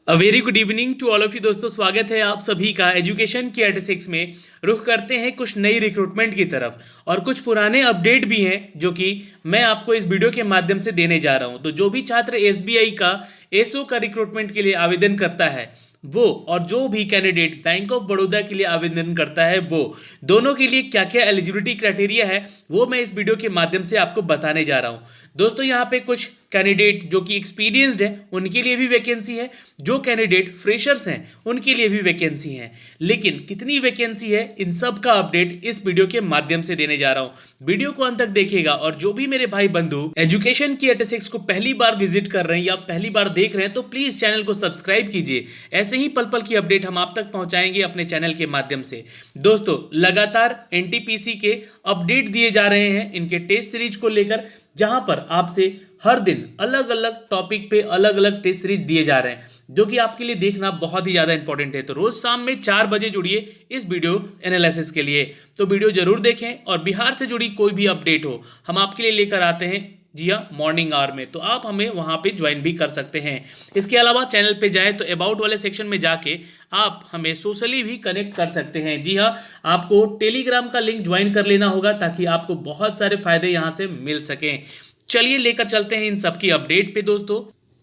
A very good evening to all of you दोस्तों। स्वागत है आप सभी का एजुकेशन की 86 में। रुख करते हैं कुछ नई रिक्रूटमेंट की तरफ और कुछ पुराने अपडेट भी हैं जो कि मैं आपको इस वीडियो के माध्यम से देने जा रहा हूं। तो जो भी छात्र एसबीआई का एसओ का रिक्रूटमेंट के लिए आवेदन करता है वो, और जो भी कैंडिडेट बैंक ऑफ बड़ौदा के लिए आवेदन करता है वो, दोनों के लिए क्या क्या एलिजिबिलिटी क्राइटेरिया है वो मैं इस वीडियो के माध्यम से आपको बताने जा रहा हूं। दोस्तों यहाँ पे कुछ कैंडिडेट जो कि एक्सपीरियंस्ड है उनके लिए भी वैकेंसी है, जो कैंडिडेट फ्रेशर्स हैं उनके लिए भी वैकेंसी है। लेकिन कितनी वैकेंसी है इन सब का अपडेट इस वीडियो के माध्यम से देने जा रहा हूं। वीडियो को अंत तक देखिएगा और जो भी मेरे भाई बंधु एजुकेशन की 86 को पहली बार विजिट कर रहे हैं या पहली बार देख रहे हैं तो प्लीज चैनल को सब्सक्राइब कीजिए। ऐसे ही पल पल की अपडेट हम आप तक पहुंचाएंगे अपने चैनल के माध्यम से। दोस्तों लगातार एनटीपीसी के अपडेट दिए जा रहे हैं इनके टेस्ट सीरीज को लेकर, जहां पर आपसे हर दिन अलग अलग टॉपिक पे अलग अलग टेस्ट सीरीज दिए जा रहे हैं जो कि आपके लिए देखना बहुत ही ज़्यादा इंपॉर्टेंट है। तो रोज शाम में 4 बजे जुड़िए इस वीडियो एनालिसिस के लिए। तो वीडियो जरूर देखें और बिहार से जुड़ी कोई भी अपडेट हो हम आपके लिए लेकर आते हैं, जी हाँ, मॉर्निंग आवर में। तो आप हमें वहां पे ज्वाइन भी कर सकते हैं। इसके अलावा चैनल पे जाएं तो अबाउट वाले सेक्शन में जाके आप हमें सोशली भी कनेक्ट कर सकते हैं। जी हाँ, आपको टेलीग्राम का लिंक ज्वाइन कर लेना होगा ताकि आपको बहुत सारे फायदे यहां से मिल सकें। चलिए लेकर चलते हैं इन सब की अपडेट पे दोस्तों।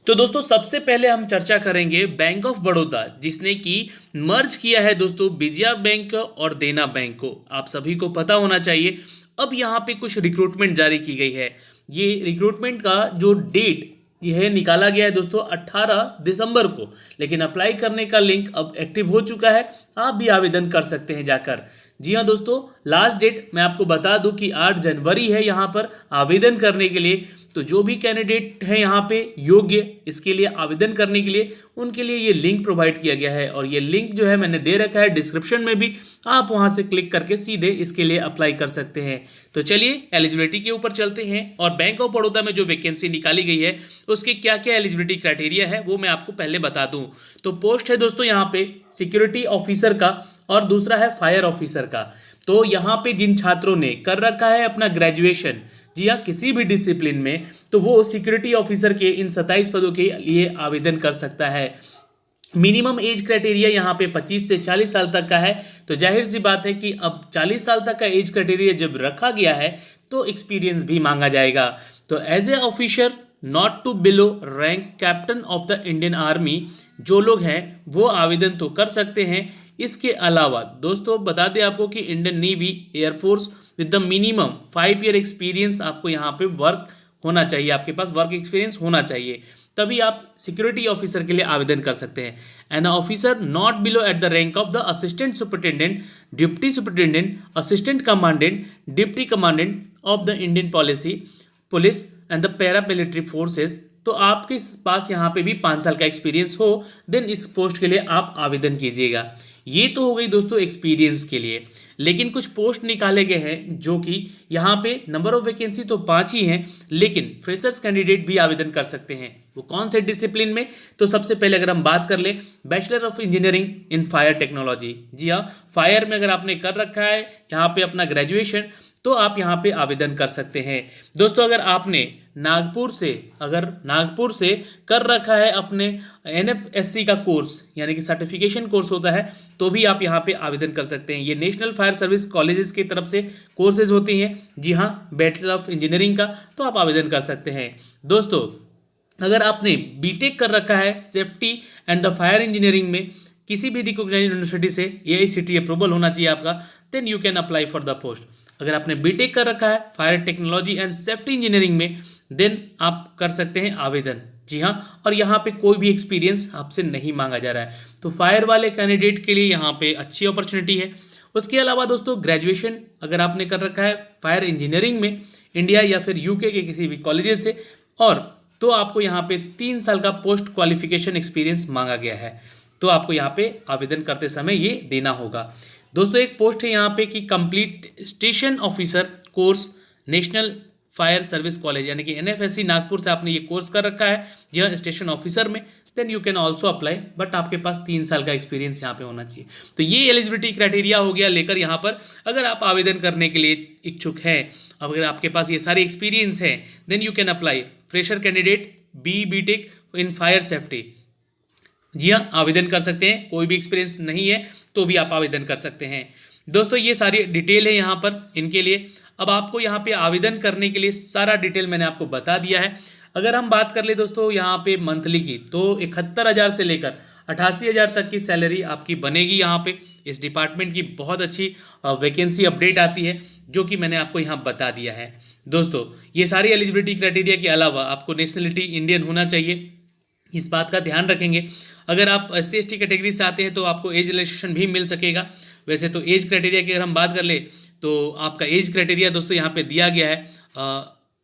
तो दोस्तों सबसे पहले हम चर्चा करेंगे बैंक ऑफ बड़ौदा, जिसने की मर्ज किया है दोस्तों विजया बैंक और देना बैंक को। आप सभी को पता होना चाहिए। अब यहाँ पे कुछ रिक्रूटमेंट जारी की गई है। ये रिक्रूटमेंट का जो डेट यह निकाला गया है दोस्तों 18 दिसंबर को, लेकिन अप्लाई करने का लिंक अब एक्टिव हो चुका है। आप भी आवेदन कर सकते हैं जाकर। जी हाँ दोस्तों, लास्ट डेट मैं आपको बता दूं कि 8 जनवरी है यहाँ पर आवेदन करने के लिए। तो जो भी कैंडिडेट है यहाँ पे योग्य इसके लिए आवेदन करने के लिए, उनके लिए ये लिंक प्रोवाइड किया गया है और ये लिंक जो है मैंने दे रखा है डिस्क्रिप्शन में भी। आप वहां से क्लिक करके सीधे इसके लिए अप्लाई कर सकते हैं। तो चलिए एलिजिबिलिटी के ऊपर चलते हैं और बैंक ऑफ बड़ौदा में जो वैकेंसी निकाली गई है उसके क्या क्या एलिजिबिलिटी क्राइटेरिया है वो मैं आपको पहले बता दूं। तो पोस्ट है दोस्तों यहाँ पे सिक्योरिटी ऑफिसर का और दूसरा है फायर ऑफिसर का। तो यहाँ पे जिन छात्रों ने कर रखा है अपना ग्रेजुएशन, जी हाँ, किसी भी डिसिप्लिन में, तो वो सिक्योरिटी ऑफिसर के इन 27 पदों के लिए आवेदन कर सकता है। मिनिमम एज क्राइटेरिया यहाँ पे 25 से 40 साल तक का है। तो जाहिर सी बात है कि अब 40 साल तक का एज क्राइटेरिया जब रखा गया है तो एक्सपीरियंस भी मांगा जाएगा। तो as a officer not to below rank captain of the Indian army जो लोग हैं वो आवेदन तो कर सकते हैं। इसके अलावा दोस्तों बता दें आपको कि Indian navy, air force with the minimum 5 year experience आपको यहाँ पे वर्क होना चाहिए, आपके पास वर्क एक्सपीरियंस होना चाहिए, तभी आप सिक्योरिटी ऑफिसर के लिए आवेदन कर सकते हैं। An officer not below at the rank of the assistant superintendent, deputy superintendent, assistant commandant, deputy commandant of the Indian police and the paramilitary forces. तो आपके पास यहाँ पे भी 5 साल का एक्सपीरियंस हो देन इस पोस्ट के लिए आप आवेदन कीजिएगा। ये तो हो गई दोस्तों एक्सपीरियंस के लिए। लेकिन कुछ पोस्ट निकाले गए हैं जो कि यहाँ पे नंबर ऑफ वैकेंसी तो 5 ही हैं, लेकिन फ्रेशर्स कैंडिडेट भी आवेदन कर सकते हैं। वो कौन से डिसिप्लिन में? तो सबसे पहले अगर हम बात कर ले bachelor of engineering in fire technology. जी हाँ, फायर में अगर आपने कर रखा है यहाँ पे अपना ग्रेजुएशन तो आप यहाँ पे आवेदन कर सकते हैं। दोस्तों अगर आपने नागपुर से कर रखा है अपने एनएफएससी का कोर्स, यानी कि सर्टिफिकेशन कोर्स होता है, तो भी आप यहाँ पे आवेदन कर सकते हैं। ये नेशनल फायर सर्विस कॉलेजेस की तरफ से कोर्सेज होती हैं। जी हाँ, बैचलर ऑफ इंजीनियरिंग का, तो आप आवेदन कर सकते हैं। दोस्तों अगर आपने बीटेक कर रखा है safety and the fire engineering में किसी भी रिकॉग्नाइज्ड यूनिवर्सिटी से, एआईसीटीई अप्रूवल होना चाहिए आपका, then you can apply for the post. अगर आपने बीटेक कर रखा है fire technology and safety engineering में, देन आप कर सकते हैं आवेदन। जी हाँ, और यहाँ पे कोई भी एक्सपीरियंस आपसे नहीं मांगा जा रहा है। तो फायर वाले कैंडिडेट के लिए यहाँ पे अच्छी अपॉर्चुनिटी है। उसके अलावा दोस्तों ग्रेजुएशन अगर आपने कर रखा है फायर इंजीनियरिंग में इंडिया या फिर यूके के किसी भी कॉलेजेस से, और तो आपको यहाँ पे 3 साल का पोस्ट क्वालिफिकेशन एक्सपीरियंस मांगा गया है। तो आपको यहाँ पे आवेदन करते समय ये देना होगा। दोस्तों एक पोस्ट है यहाँ पे कि complete station officer course national fire service college, यानी कि एनएफएससी नागपुर से आपने ये कोर्स कर रखा है यह स्टेशन ऑफिसर में, then you can also apply, but आपके पास 3 साल का एक्सपीरियंस यहाँ पे होना चाहिए। तो ये एलिजिबिलिटी क्राइटेरिया हो गया लेकर यहाँ पर अगर आप आवेदन करने के लिए इच्छुक हैं, अगर आपके पास ये सारे एक्सपीरियंस हैं, then you can apply. Fresher candidate BTech in fire safety, जी हाँ, आवेदन कर सकते हैं। कोई भी एक्सपीरियंस नहीं है तो भी आप आवेदन कर सकते हैं। दोस्तों ये सारी डिटेल है यहाँ पर इनके लिए। अब आपको यहाँ पे आवेदन करने के लिए सारा डिटेल मैंने आपको बता दिया है। अगर हम बात कर ले दोस्तों यहाँ पे मंथली की, तो 71,000 से लेकर 88,000 तक की सैलरी आपकी बनेगी। यहाँ पे इस डिपार्टमेंट की बहुत अच्छी वैकेंसी अपडेट आती है, जो कि मैंने आपको यहाँ बता दिया है। दोस्तों ये सारी एलिजिबिलिटी क्राइटेरिया के अलावा आपको नेशनलिटी इंडियन होना चाहिए, इस बात का ध्यान रखेंगे। अगर आप SC/ST कैटेगरी से आते हैं तो आपको एज रिलैक्सेशन भी मिल सकेगा। वैसे तो एज क्राइटेरिया की अगर हम बात कर ले तो आपका एज क्राइटेरिया दोस्तों यहाँ पे दिया गया है,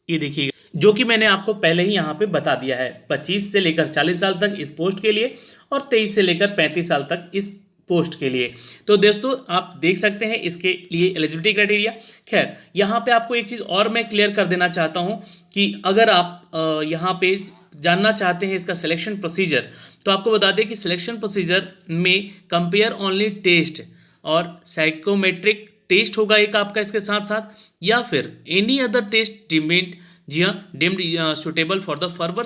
ये देखिएगा, जो कि मैंने आपको पहले ही यहाँ पे बता दिया है। 25 से लेकर 40 साल तक इस पोस्ट के लिए और 23 से लेकर 35 साल तक इस पोस्ट के लिए। तो दोस्तों आप देख सकते हैं इसके लिए एलिजिबिलिटी क्राइटेरिया। खैर यहाँ पे आपको एक चीज़ और मैं क्लियर कर देना चाहता हूँ कि अगर आप यहाँ पे जानना चाहते हैं इसका सिलेक्शन प्रोसीजर, तो आपको बता दें कि सिलेक्शन प्रोसीजर में कंपेयर ओनली टेस्ट और साइकोमेट्रिक टेस्ट होगा एक आपका इसके साथ साथ, या फिर एनी अदर टेस्ट डीम्ड, जी हाँ, deemed suitable for the further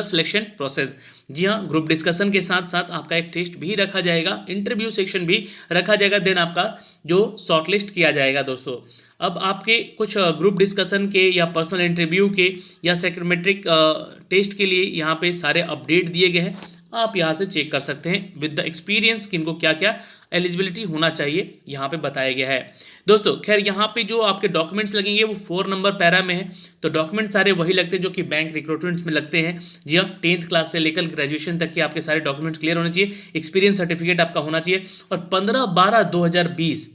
selection process. जी हाँ, ग्रुप डिस्कशन के साथ साथ आपका एक टेस्ट भी रखा जाएगा, इंटरव्यू सेक्शन भी रखा जाएगा, देन आपका जो शॉर्टलिस्ट किया जाएगा। दोस्तों अब आपके कुछ ग्रुप डिस्कशन के या पर्सनल इंटरव्यू के या साइकोमेट्रिक टेस्ट के लिए यहाँ पे सारे अपडेट दिए गए हैं, आप यहाँ से चेक कर सकते हैं विद द एक्सपीरियंस किनको क्या क्या एलिजिबिलिटी होना चाहिए यहाँ पे बताया गया है। दोस्तों खैर यहाँ पे जो आपके डॉक्यूमेंट्स लगेंगे वो 4 नंबर पैरा में है, तो डॉक्यूमेंट सारे वही लगते हैं जो कि बैंक रिक्रूटमेंट्स में लगते हैं। जी हाँ, 10th क्लास से लेकर ग्रेजुएशन तक के आपके सारे डॉक्यूमेंट्स क्लियर होने चाहिए, एक्सपीरियंस सर्टिफिकेट आपका होना चाहिए, और 15/12/2020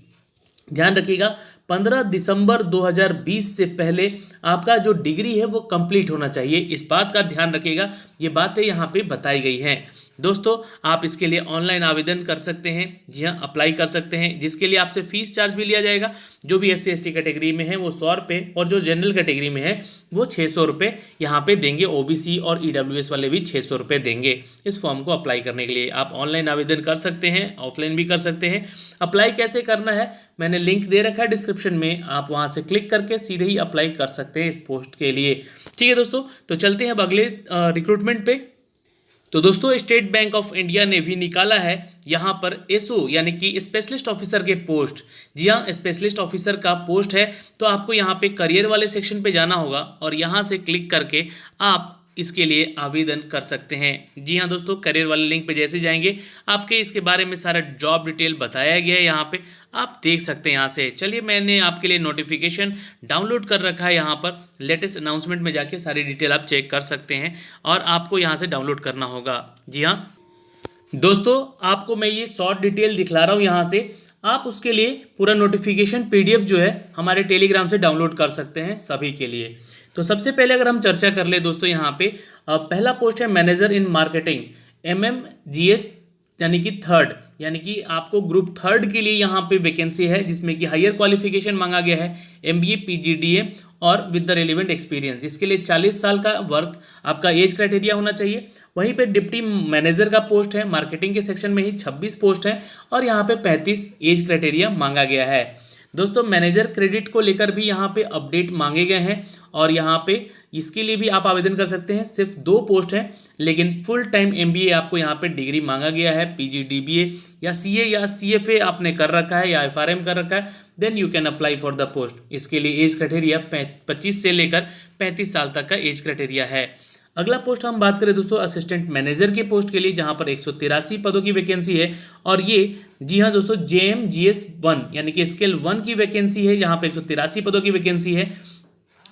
ध्यान रखिएगा 15 दिसंबर 2020 से पहले आपका जो डिग्री है वो कंप्लीट होना चाहिए, इस बात का ध्यान रखिएगा। ये बातें यहाँ पे बताई गई हैं। दोस्तों आप इसके लिए ऑनलाइन आवेदन कर सकते हैं, जी हाँ अप्लाई कर सकते हैं, जिसके लिए आपसे फीस चार्ज भी लिया जाएगा। जो भी SC/ST कैटेगरी में है वो 100 रुपये, और जो जनरल कैटेगरी में है वो 600 रुपये यहाँ पे देंगे। OBC और EWS वाले भी 600 रुपये देंगे इस फॉर्म को अप्लाई करने के लिए। आप ऑनलाइन आवेदन कर सकते हैं, ऑफलाइन भी कर सकते हैं। अप्लाई कैसे करना है मैंने लिंक दे रखा है डिस्क्रिप्शन में, आप वहाँ से क्लिक करके सीधे ही अप्लाई कर सकते हैं इस पोस्ट के लिए। ठीक है दोस्तों, तो चलते हैं अब अगले रिक्रूटमेंट पे। तो दोस्तों स्टेट बैंक ऑफ इंडिया ने भी निकाला है यहाँ पर SO यानी कि स्पेशलिस्ट ऑफिसर के पोस्ट। जी हाँ, स्पेशलिस्ट ऑफिसर का पोस्ट है, तो आपको यहाँ पे करियर वाले सेक्शन पे जाना होगा और यहाँ से क्लिक करके आप इसके लिए आवेदन कर सकते हैं। जी हाँ दोस्तों, करियर वाले लिंक पे जैसे जाएंगे आपके इसके बारे में सारा जॉब डिटेल बताया गया है, यहाँ पे आप देख सकते हैं। यहाँ से चलिए मैंने आपके लिए नोटिफिकेशन डाउनलोड कर रखा है, यहाँ पर लेटेस्ट अनाउंसमेंट में जाके सारी डिटेल आप चेक कर सकते हैं और आपको यहाँ से डाउनलोड करना होगा। जी हाँ दोस्तों, आपको मैं ये शॉर्ट डिटेल दिखला रहा हूँ यहाँ से, आप उसके लिए पूरा नोटिफिकेशन PDF जो है हमारे टेलीग्राम से डाउनलोड कर सकते हैं सभी के लिए। तो सबसे पहले अगर हम चर्चा कर ले दोस्तों, यहाँ पे पहला पोस्ट है मैनेजर इन मार्केटिंग MMGS यानी कि थर्ड, यानी कि आपको ग्रुप थर्ड के लिए यहाँ पे वैकेंसी है, जिसमें कि हायर क्वालिफिकेशन मांगा गया है MBA PGDM और विद द रेलिवेंट एक्सपीरियंस, जिसके लिए 40 साल का वर्क आपका एज क्राइटेरिया होना चाहिए। वहीं पे डिप्टी मैनेजर का पोस्ट है, मार्केटिंग के सेक्शन में ही 26 पोस्ट है और यहाँ पे 35 एज क्राइटेरिया मांगा गया है। दोस्तों मैनेजर क्रेडिट को लेकर भी यहाँ पे अपडेट मांगे गए हैं और यहाँ पे इसके लिए भी आप आवेदन कर सकते हैं। सिर्फ 2 पोस्ट हैं, लेकिन फुल टाइम MBA आपको यहाँ पे डिग्री मांगा गया है, PGDBA या CA या CFA आपने कर रखा है या FRM कर रखा है, then you can apply for the post. इसके लिए एज क्राइटेरिया 25 से लेकर 35 साल तक का एज क्राइटेरिया है। अगला पोस्ट हम बात करें दोस्तों असिस्टेंट मैनेजर के पोस्ट के लिए, जहां पर 183 पदों की वैकेंसी है और ये जी हाँ दोस्तों JMGS 1 यानी कि स्केल 1 की वैकेंसी है। यहाँ पे 183 पदों की वैकेंसी है,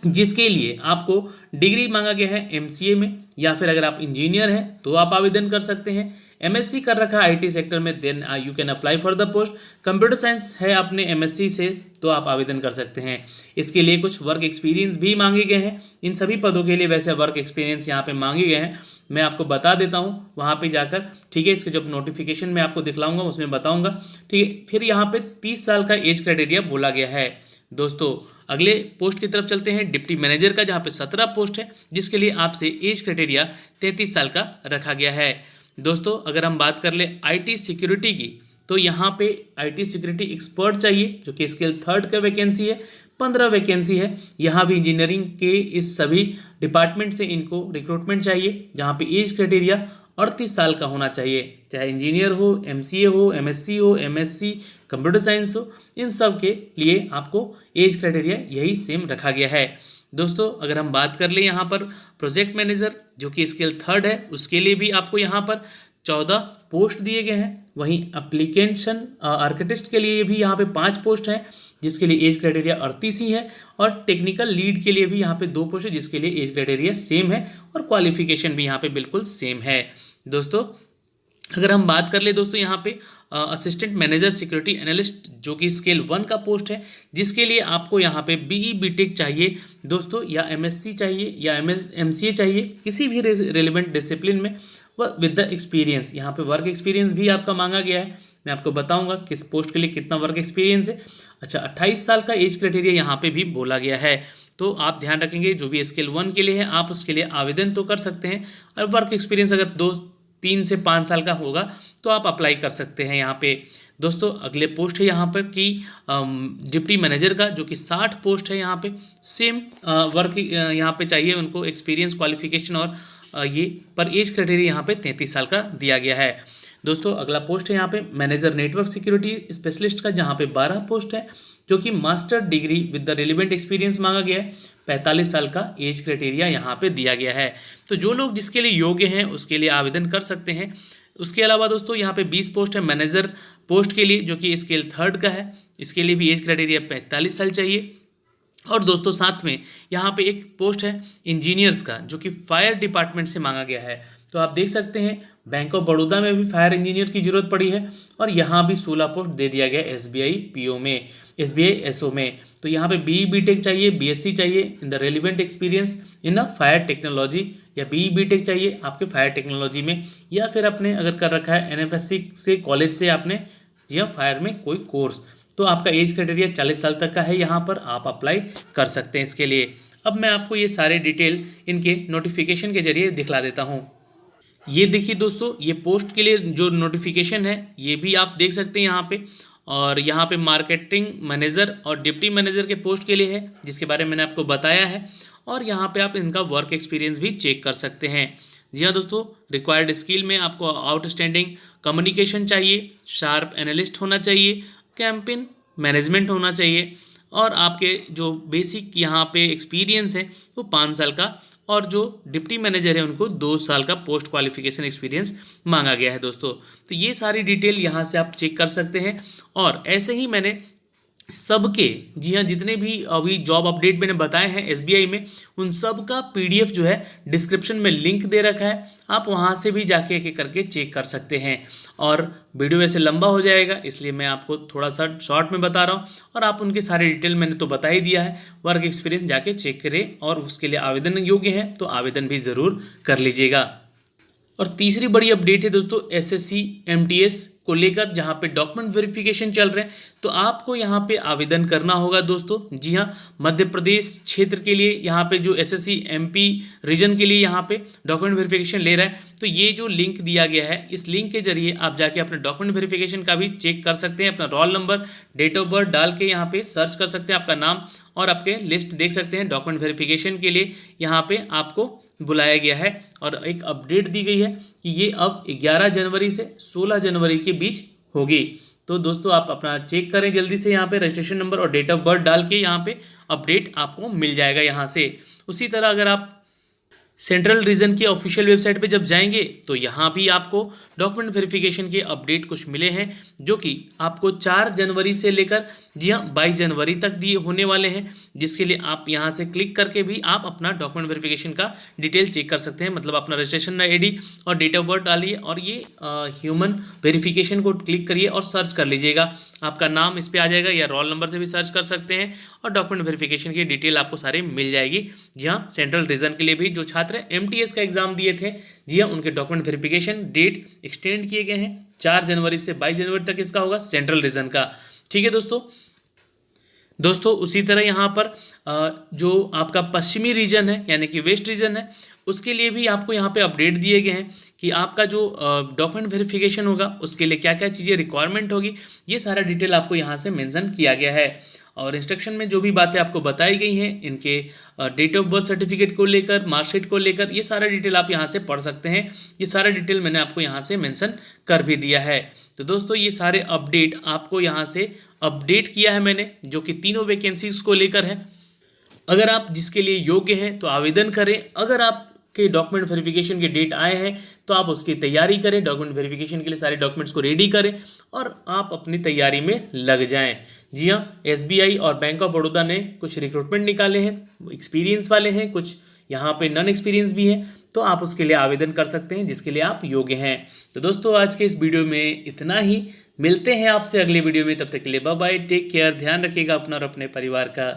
जिसके लिए आपको डिग्री मांगा गया है MCA में, या फिर अगर आप इंजीनियर हैं तो आप आवेदन कर सकते हैं। MSc कर रखा है IT सेक्टर में, then you can apply for the post. Computer science है आपने MSc से तो आप आवेदन कर सकते हैं। इसके लिए कुछ वर्क एक्सपीरियंस भी मांगे गए हैं इन सभी पदों के लिए। वैसे वर्क एक्सपीरियंस यहाँ पे मांगे गए हैं, मैं आपको बता देता हूँ वहाँ पे जाकर, ठीक है। इसके जब नोटिफिकेशन में आपको दिखलाऊंगा उसमें बताऊंगा, ठीक है। फिर यहाँ पे 30 साल का एज क्राइटेरिया बोला गया है। दोस्तों अगले पोस्ट की तरफ चलते हैं, डिप्टी मैनेजर का, जहाँ पे 17 पोस्ट है, जिसके लिए आपसे एज क्राइटेरिया 33 साल का रखा गया है। दोस्तों अगर हम बात कर ले IT सिक्योरिटी की, तो यहाँ पे IT सिक्योरिटी एक्सपर्ट चाहिए, जो कि स्केल 3 का वैकेंसी है, 15 वैकेंसी है। यहाँ भी इंजीनियरिंग के इस सभी डिपार्टमेंट से इनको रिक्रूटमेंट चाहिए, जहाँ पे एज क्राइटेरिया 38 साल का होना चाहिए, चाहे इंजीनियर हो, एमसीए हो, एमएससी हो, एमएससी कंप्यूटर साइंस हो, इन सब के लिए आपको एज क्राइटेरिया यही सेम रखा गया है। दोस्तों अगर हम बात कर लें यहाँ पर प्रोजेक्ट मैनेजर जो कि स्केल 3 है, उसके लिए भी आपको यहाँ पर 14 पोस्ट दिए गए हैं। वहीं एप्लीकेशन आर्किटेक्ट के लिए भी यहाँ पे 5 पोस्ट हैं जिसके लिए एज क्राइटेरिया 38 ही है, और टेक्निकल लीड के लिए भी यहाँ पे 2 पोस्ट है जिसके लिए एज क्राइटेरिया सेम है, और क्वालिफिकेशन भी यहाँ पे बिल्कुल सेम है। दोस्तों अगर हम बात कर ले दोस्तों यहाँ पे असिस्टेंट मैनेजर सिक्योरिटी एनालिस्ट जो कि स्केल 1 का पोस्ट है, जिसके लिए आपको यहाँ पे बीई बीटेक चाहिए दोस्तों, या एमएससी चाहिए या एमसीए चाहिए, किसी भी रेलिवेंट डिसिप्लिन में विद द एक्सपीरियंस। यहाँ पे वर्क एक्सपीरियंस भी आपका मांगा गया है, मैं आपको बताऊंगा किस पोस्ट के लिए कितना वर्क एक्सपीरियंस है। अच्छा, 28 साल का एज क्राइटेरिया यहाँ पे भी बोला गया है, तो आप ध्यान रखेंगे जो भी स्केल 1 के लिए है आप उसके लिए आवेदन तो कर सकते हैं, और वर्क एक्सपीरियंस अगर 3 से 5 साल का होगा तो आप अप्लाई कर सकते हैं यहाँ पे। दोस्तों अगले पोस्ट है यहाँ पर कि डिप्टी मैनेजर का, जो कि 60 पोस्ट है यहाँ पे, सेम वर्क यहाँ पे चाहिए उनको, एक्सपीरियंस, क्वालिफिकेशन और ये पर एज क्राइटेरिया यहाँ पे 33 साल का दिया गया है। दोस्तों अगला पोस्ट है यहाँ पे मैनेजर नेटवर्क सिक्योरिटी स्पेशलिस्ट का, जहाँ पे 12 पोस्ट है, जो कि master degree with the relevant experience मांगा गया है। 45 साल का एज क्राइटेरिया यहाँ पे दिया गया है, तो जो लोग जिसके लिए योग्य हैं उसके लिए आवेदन कर सकते हैं। उसके अलावा दोस्तों यहाँ पे 20 पोस्ट है मैनेजर पोस्ट के लिए, जो कि स्केल 3 का है, इसके लिए भी एज क्राइटेरिया 45 साल चाहिए। और दोस्तों साथ में यहाँ पे एक पोस्ट है इंजीनियर्स का, जो कि फायर डिपार्टमेंट से मांगा गया है। तो आप देख सकते हैं बैंक ऑफ बड़ौदा में भी फायर इंजीनियर की जरूरत पड़ी है, और यहाँ भी 16 पोस्ट दे दिया गया एसबीआई पीओ में, एसबीआई एसओ में। तो यहाँ पे बीई बीटेक चाहिए, बीएससी चाहिए in the relevant experience in a fire technology, या बीई बीटेक चाहिए आपके फायर टेक्नोलॉजी में, या फिर आपने अगर कर रखा है एनएफएससी से कॉलेज से आपने जी हाँ फायर में कोई कोर्स, तो आपका एज क्राइटेरिया 40 साल तक का है, यहाँ पर आप अप्लाई कर सकते हैं इसके लिए। अब मैं आपको ये सारे डिटेल इनके नोटिफिकेशन के जरिए दिखला देता हूँ। ये देखिए दोस्तों, ये पोस्ट के लिए जो नोटिफिकेशन है ये भी आप देख सकते हैं यहाँ पे, और यहाँ पे मार्केटिंग मैनेजर और डिप्टी मैनेजर के पोस्ट के लिए है, जिसके बारे में मैंने आपको बताया है, और यहाँ पे आप इनका वर्क एक्सपीरियंस भी चेक कर सकते हैं। जी हाँ दोस्तों, रिक्वायर्ड स्किल में आपको आउटस्टैंडिंग कम्युनिकेशन चाहिए, शार्प एनालिस्ट होना चाहिए, कैंपेन मैनेजमेंट होना चाहिए, और आपके जो बेसिक यहाँ पे एक्सपीरियंस है वो 5 साल का, और जो डिप्टी मैनेजर है उनको 2 साल का पोस्ट क्वालिफिकेशन एक्सपीरियंस मांगा गया है दोस्तों। तो ये सारी डिटेल यहाँ से आप चेक कर सकते हैं, और ऐसे ही मैंने सबके जी हाँ जितने भी अभी जॉब अपडेट मैंने बताए हैं एसबीआई में, उन सब का पीडीएफ जो है डिस्क्रिप्शन में लिंक दे रखा है, आप वहाँ से भी जाके एक एक करके चेक कर सकते हैं। और वीडियो वैसे लंबा हो जाएगा इसलिए मैं आपको थोड़ा सा शॉर्ट में बता रहा हूँ, और आप उनके सारे डिटेल मैंने तो बता ही दिया है। वर्क एक्सपीरियंस जाके चेक करें, और उसके लिए आवेदन योग्य है तो आवेदन भी ज़रूर कर लीजिएगा। और तीसरी बड़ी अपडेट है दोस्तों एसएससी एमटीएस को लेकर, जहां पे डॉक्यूमेंट वेरिफिकेशन चल रहे हैं, तो आपको यहां पे आवेदन करना होगा दोस्तों। जी हां, मध्य प्रदेश क्षेत्र के लिए यहां पे जो एसएससी एमपी रीजन के लिए यहां पे डॉक्यूमेंट वेरिफिकेशन ले रहा है, तो ये जो लिंक दिया गया है इस लिंक के जरिए आप जाके अपने डॉक्यूमेंट वेरिफिकेशन का भी चेक कर सकते हैं। अपना roll number, date of birth डाल के यहाँ पे सर्च कर सकते हैं, आपका नाम और आपके लिस्ट देख सकते हैं। डॉक्यूमेंट वेरिफिकेशन के लिए यहाँ पे आपको बुलाया गया है, और एक अपडेट दी गई है कि ये अब 11 जनवरी से 16 जनवरी के बीच होगी। तो दोस्तों आप अपना चेक करें जल्दी से, यहाँ पे रजिस्ट्रेशन नंबर और डेट ऑफ बर्थ डाल के यहाँ पे अपडेट आपको मिल जाएगा यहाँ से। उसी तरह अगर आप सेंट्रल रीजन की ऑफिशियल वेबसाइट पे जब जाएंगे तो यहाँ भी आपको डॉक्यूमेंट वेरिफिकेशन के अपडेट कुछ मिले हैं, जो कि आपको 4 जनवरी से लेकर जी हाँ 22 जनवरी तक दिए होने वाले हैं, जिसके लिए आप यहाँ से क्लिक करके भी आप अपना डॉक्यूमेंट वेरिफिकेशन का डिटेल चेक कर सकते हैं। मतलब अपना रजिस्ट्रेशन आईडी और डेट ऑफ बर्थ डालिए, और ये ह्यूमन वेरिफिकेशन को क्लिक करिए और सर्च कर लीजिएगा, आपका नाम इस पर आ जाएगा, या रोल नंबर से भी सर्च कर सकते हैं, और डॉक्यूमेंट वेरिफिकेशन की डिटेल आपको सारी मिल जाएगी। जी हाँ, सेंट्रल रीजन के लिए भी जो छात्र एमटीएस का एग्जाम दिए थे, जी हाँ उनके डॉक्यूमेंट वेरिफिकेशन डेट एक्सटेंड किए गए हैं, 4 जनवरी से 22 जनवरी तक इसका होगा सेंट्रल रीजन का। ठीक है दोस्तों उसी तरह यहाँ पर जो आपका पश्चिमी रीजन है यानी कि वेस्ट रीजन है, उसके लिए भी आपको यहाँ पे अपडेट दिए गए हैं कि आपका जो डॉक्यूमेंट वेरिफिकेशन होगा उसके लिए क्या क्या चीज़ें रिक्वायरमेंट होगी, ये सारा डिटेल आपको यहाँ से मेंशन किया गया है। और इंस्ट्रक्शन में जो भी बातें आपको बताई गई हैं इनके डेट ऑफ बर्थ सर्टिफिकेट को लेकर, मार्कशीट को लेकर, ये सारा डिटेल आप यहाँ से पढ़ सकते हैं। ये सारा डिटेल मैंने आपको यहाँ से मेंशन कर भी दिया है। तो दोस्तों ये सारे अपडेट आपको यहाँ से अपडेट किया है मैंने, जो कि तीनों वैकेंसीज को लेकर है। अगर आप जिसके लिए योग्य हैं तो आवेदन करें। अगर आपके डॉक्यूमेंट वेरिफिकेशन के डेट आए हैं तो आप उसकी तैयारी करें, डॉक्यूमेंट वेरिफिकेशन के लिए सारे डॉक्यूमेंट्स को रेडी करें और आप अपनी तैयारी में लग जाएं। जी हाँ, एसबीआई और बैंक ऑफ बड़ौदा ने कुछ रिक्रूटमेंट निकाले हैं, एक्सपीरियंस वाले हैं, कुछ यहाँ पे नॉन एक्सपीरियंस भी हैं, तो आप उसके लिए आवेदन कर सकते हैं जिसके लिए आप योग्य हैं। तो दोस्तों आज के इस वीडियो में इतना ही। मिलते हैं आपसे अगले वीडियो में, तब तक के लिए बाय बाय, टेक केयर, ध्यान रखिएगा अपना और अपने परिवार का।